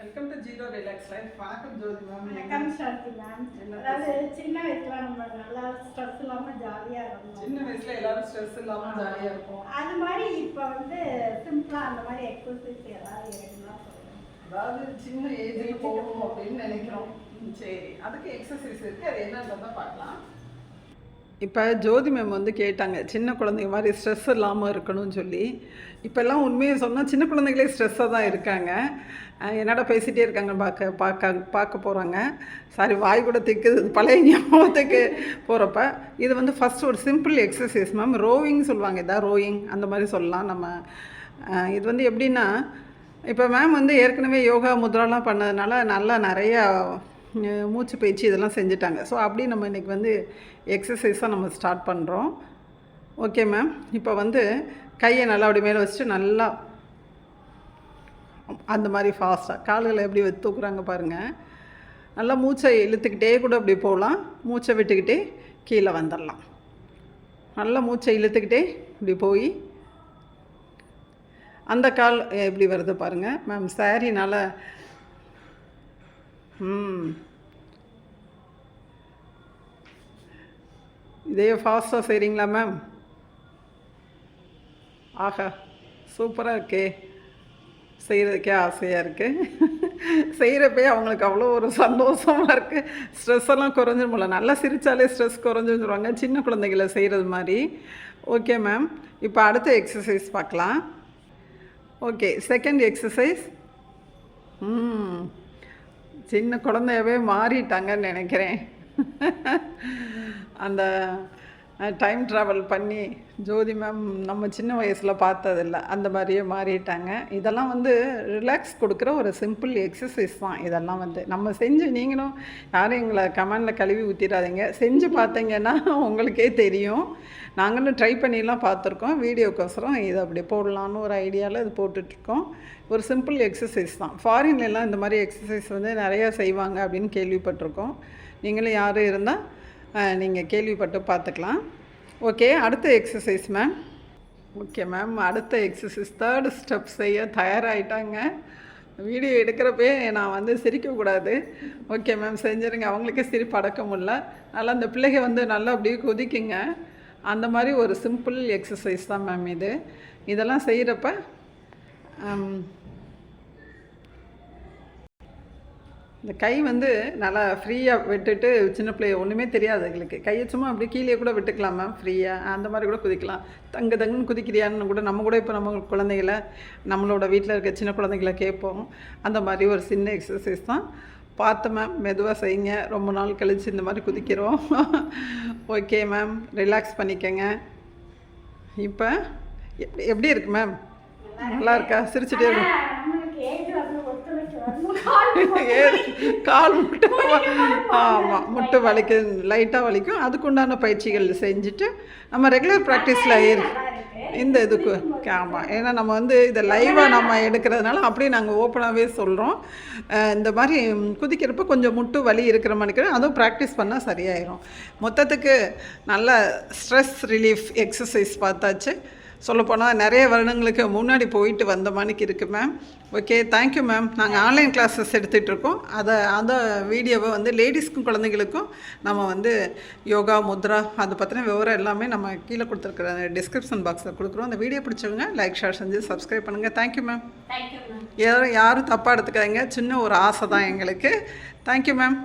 Welcome to zero relax life. வணக்கம் ஜோதி ma'am. வணக்கம் சாந்தி ma'am. அதாவது சின்ன வயசுல நம்ம நல்லா ஸ்ட்ரெஸ் இல்லாமல் ஜாலியாக இருந்தோம். சின்ன வயசுல எல்லாரும் ஸ்ட்ரெஸ் இல்லாமல் ஜாலியாக இருப்போம். அது மாதிரி இப்போ வந்து சிம்பிளாக அந்த மாதிரி எக்ஸசைஸ் ஏதாவது இருக்குன்னா சொல்லுங்கள். அதாவது சின்ன ஏஜுக்கு போகணும் அப்படின்னு நினைக்கிறோம். சரி, அதுக்கு எக்ஸசைஸ் இருக்குது. அது என்னன்றதை பார்க்கலாம். இப்போ ஜோதி மேம் வந்து கேட்டாங்க, சின்ன குழந்தைங்க மாதிரி ஸ்ட்ரெஸ் இல்லாமல் இருக்கணும்னு சொல்லி. இப்போல்லாம் உண்மையை சொன்னால் சின்ன குழந்தைங்களே ஸ்ட்ரெஸ்ஸாக தான் இருக்காங்க. என்னடா பேசிகிட்டே இருக்காங்க பார்க்க போகிறாங்க. சாரி, வாய் கூட திக்குது பழைய ஞாபகத்துக்கு போகிறப்ப. இது வந்து ஃபஸ்ட் ஒரு சிம்பிள் எக்ஸசைஸ் மேம். ரோவிங் சொல்லுவாங்க, இதான் ரோயிங் அந்த மாதிரி சொல்லலாம் நம்ம. இது வந்து எப்படின்னா, இப்போ மேம் வந்து ஏற்கனவே யோகா முத்ராலாம் பண்ணதுனால நல்லா நிறையா மூச்சு பயிற்சி இதெல்லாம் செஞ்சுட்டாங்க. ஸோ அப்படி நம்ம இன்றைக்கி வந்து எக்ஸசைஸாக நம்ம ஸ்டார்ட் பண்ணுறோம். Okay ma'am. இப்போ வந்து கையை நல்லா அப்படி மேலே வச்சுட்டு நல்லா அந்த மாதிரி ஃபாஸ்ட்டாக கால்களை எப்படி தூக்குறாங்க பாருங்கள். நல்லா மூச்சை இழுத்துக்கிட்டே கூட அப்படி போகலாம். மூச்சை விட்டுக்கிட்டே கீழே வந்துடலாம். நல்லா மூச்சை இழுத்துக்கிட்டே இப்படி போய் அந்த கால் எப்படி வருது பாருங்கள் மேம். சாரினால் இதே ஃபாஸ்ட்டாக செய்கிறீங்களா மேம்? ஆஹா, சூப்பராக இருக்கே. செய்கிறதுக்கே ஆசையாக இருக்குது. செய்கிறப்பே அவங்களுக்கு அவ்வளோ ஒரு சந்தோஷமாக இருக்குது. ஸ்ட்ரெஸ் எல்லாம் குறைஞ்சிருமில்ல. நல்லா சிரித்தாலே ஸ்ட்ரெஸ் குறைஞ்சிருவாங்க, சின்ன குழந்தைகளை செய்கிறது மாதிரி. Okay ma'am. இப்போ அடுத்த எக்ஸசைஸ் பார்க்கலாம். Okay, second exercise. சின்ன குழந்தையவே மாறிட்டாங்கன்னு நினைக்கிறேன். அந்த டைம் ட்ராவல் பண்ணி ஜோதி மேம் நம்ம சின்ன வயசில் பார்த்ததில்ல, அந்த மாதிரியே மாறிட்டாங்க. இதெல்லாம் வந்து ரிலாக்ஸ் கொடுக்குற ஒரு சிம்பிள் எக்ஸசைஸ் தான். இதெல்லாம் வந்து நம்ம செஞ்சு, நீங்களும் யாரும் எங்களை கமெண்டில் கழுவி ஊற்றிடாதீங்க. செஞ்சு பார்த்தீங்கன்னா உங்களுக்கே தெரியும். நாங்களும் ட்ரை பண்ணிலாம் பார்த்துருக்கோம். வீடியோக்கோசரம் இதை அப்படி போடலான்னு ஒரு ஐடியாவில் இது போட்டுட்ருக்கோம். ஒரு சிம்பிள் எக்ஸசைஸ் தான். ஃபாரின்லாம் இந்த மாதிரி எக்ஸசைஸ் வந்து நிறையா செய்வாங்க அப்படின்னு கேள்விப்பட்டிருக்கோம். நீங்களும் யாரும் இருந்தால் நீங்கள் கேள்விப்பட்டு பார்த்துக்கலாம். ஓகே, அடுத்த எக்ஸசைஸ் மேம். ஓகே மேம், அடுத்த எக்ஸசைஸ் தேர்ட் ஸ்டெப் செய்ய தயாராகிட்டாங்க. வீடியோ எடுக்கிறப்பே நான் வந்து சிரிக்கக்கூடாது. Okay ma'am, செஞ்சுருங்க. அவங்களுக்கே சிரிப்பு அடக்க முடியல. நல்லா அந்த பிள்ளைங்க வந்து நல்லா அப்படியே கொதிக்குங்க. அந்த மாதிரி ஒரு சிம்பிள் எக்ஸசைஸ் தான் மேம் இது. இதெல்லாம் செய்கிறப்ப இந்த கை வந்து நல்லா ஃப்ரீயாக விட்டுட்டு, சின்ன பிள்ளைய ஒன்றுமே தெரியாது எங்களுக்கு, கையை சும்மா அப்படி கீழே கூட விட்டுக்கலாம் மேம். ஃப்ரீயாக அந்த மாதிரி கூட குதிக்கலாம். தங்குன்னு குதிக்கிறியான்னு கூட நம்ம கூட இப்போ நம்ம குழந்தைகளை, நம்மளோட வீட்டில் இருக்க சின்ன குழந்தைகளை கேட்போம். அந்த மாதிரி ஒரு சின்ன எக்ஸசைஸ் தான். பார்த்து மேம், மெதுவாக செய்யுங்க. ரொம்ப நாள் கழித்து இந்த மாதிரி குதிக்கிறோம். ஓகே மேம், ரிலாக்ஸ் பண்ணிக்கங்க. இப்போ எப்படி இருக்கு மேம்? நல்லா இருக்கா? சிரிச்சுட்டே இருக்கும். கால் முட்டை, ஆமாம், முட்டை வலிக்கும், லைட்டாக வலிக்கும். அதுக்குண்டான பயிற்சிகள் செஞ்சுட்டு நம்ம ரெகுலர் ப்ராக்டிஸில் இந்த இதுக்கு. ஆமாம், ஏன்னா நம்ம வந்து இதை லைவாக நம்ம எடுக்கிறதுனால அப்படியே நாங்கள் ஓப்பனாகவே சொல்கிறோம். இந்த மாதிரி குதிக்கிறப்ப கொஞ்சம் முட்டு வலி இருக்கிற மாதிரி, அதுவும் ப்ராக்டிஸ் பண்ணால் சரியாயிடும். மொத்தத்துக்கு நல்ல ஸ்ட்ரெஸ் ரிலீஃப் எக்ஸசைஸ் பார்த்தாச்சு. சொல்லப்போனால் நிறைய வருடங்களுக்கு முன்னாடி போயிட்டு வந்த மாதிரிக்கு இருக்குது மேம். Okay, thank you ma'am. நாங்கள் ஆன்லைன் கிளாஸஸ் எடுத்துகிட்ருக்கோம். அந்த வீடியோவை வந்து லேடிஸ்க்கும் குழந்தைங்களுக்கும் நம்ம வந்து யோகா முத்ரா அதை பற்றின விவரம் எல்லாமே நம்ம கீழே கொடுத்துருக்குற டிஸ்கிரிப்ஷன் பாக்ஸில் கொடுக்குறோம். அந்த வீடியோ பிடிச்சவங்க லைக், ஷேர் செஞ்சு சப்ஸ்கிரைப் பண்ணுங்கள். Thank you ma'am. யாரும் தப்பாக எடுத்துக்காதீங்க, சின்ன ஒரு ஆசை தான் எங்களுக்கு. Thank you ma'am.